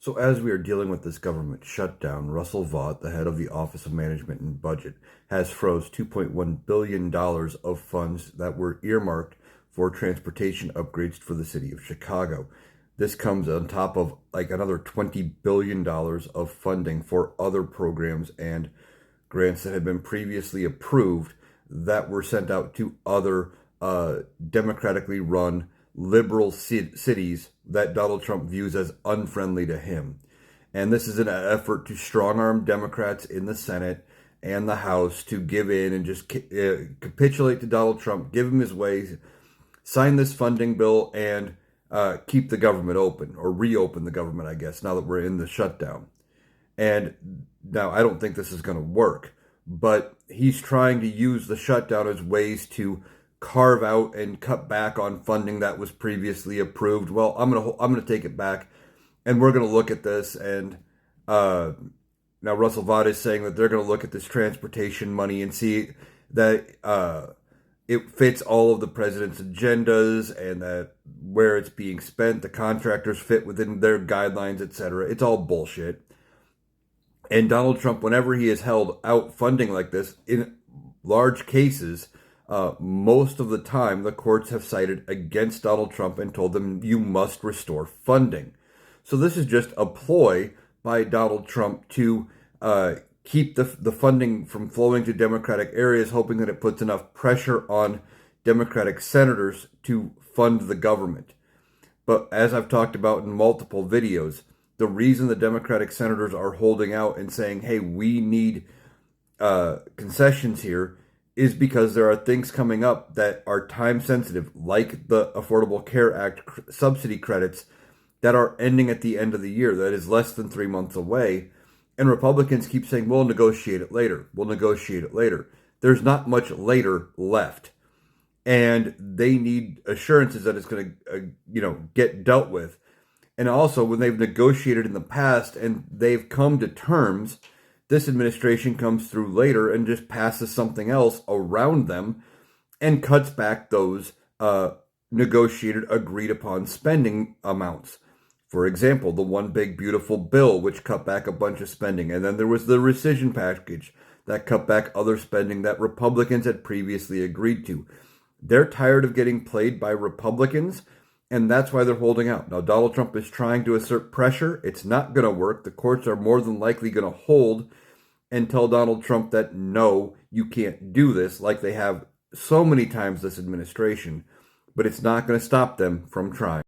So, as we are dealing with this government shutdown, Russell Vought, the head of the Office of Management and Budget, has froze $2.1 billion of funds that were earmarked for transportation upgrades for the city of Chicago. This comes on top of like another $20 billion of funding for other programs and grants that had been previously approved that were sent out to other democratically run liberal cities that Donald Trump views as unfriendly to him. And this is an effort to strong arm Democrats in the Senate and the House to give in and just capitulate to Donald Trump, give him his way, sign this funding bill, and keep the government open, or reopen the government, I guess, now that we're in the shutdown. And now I don't think this is going to work, but he's trying to use the shutdown as ways to carve out and cut back on funding that was previously approved. Well, I'm gonna take it back, and we're gonna look at this. And now Russell Vought is saying that they're gonna look at this transportation money and see that it fits all of the president's agendas, and that where it's being spent, the contractors fit within their guidelines, etc. It's all bullshit. And Donald Trump, whenever he has held out funding like this, in large cases, most of the time, the courts have sided against Donald Trump and told them you must restore funding. So this is just a ploy by Donald Trump to keep the funding from flowing to Democratic areas, hoping that it puts enough pressure on Democratic senators to fund the government. But as I've talked about in multiple videos, the reason the Democratic senators are holding out and saying, hey, we need concessions here is because there are things coming up that are time sensitive, like the Affordable Care Act subsidy credits that are ending at the end of the year. That is less than 3 months away. And Republicans keep saying, we'll negotiate it later. We'll negotiate it later. There's not much later left. And they need assurances that it's going to, get dealt with. And also, when they've negotiated in the past and they've come to terms, this administration comes through later and just passes something else around them and cuts back those negotiated, agreed upon spending amounts. For example, the One Big Beautiful Bill, which cut back a bunch of spending. And then there was the rescission package that cut back other spending that Republicans had previously agreed to. They're tired of getting played by Republicans, and that's why they're holding out. Now, Donald Trump is trying to assert pressure. It's not going to work. The courts are more than likely going to hold and tell Donald Trump that, no, you can't do this, like they have so many times this administration. But it's not going to stop them from trying.